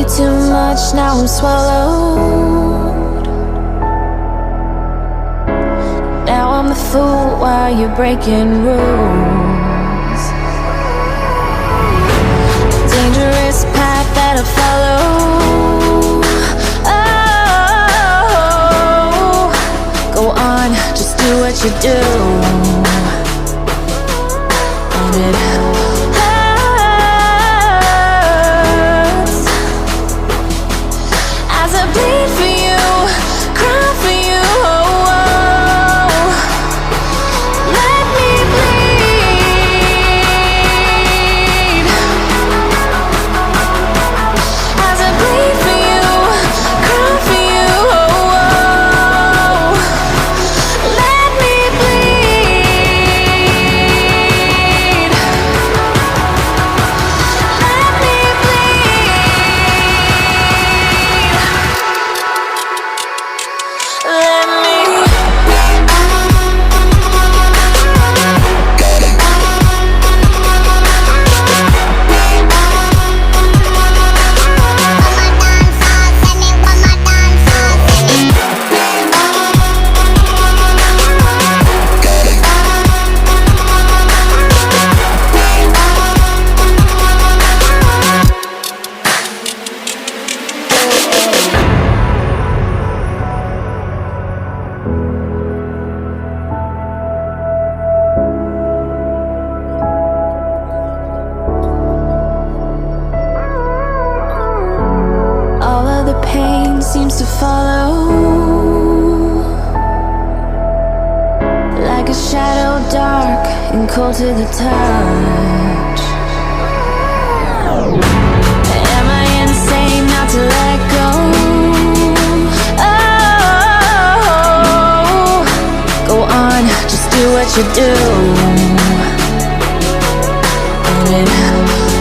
too much, now I'm swallowed. Now I'm the fool while you're breaking rules. Dangerous path that I follow. Oh, go on, just do what you do. And it bleed for you, cry for you, oh, oh. Let me bleed. As I bleed for you, cry for you, oh, oh. Let me bleed. Let me seems to follow like a shadow, dark and cold to the touch. Am I insane not to let go? Oh, go on, just do what you do. And it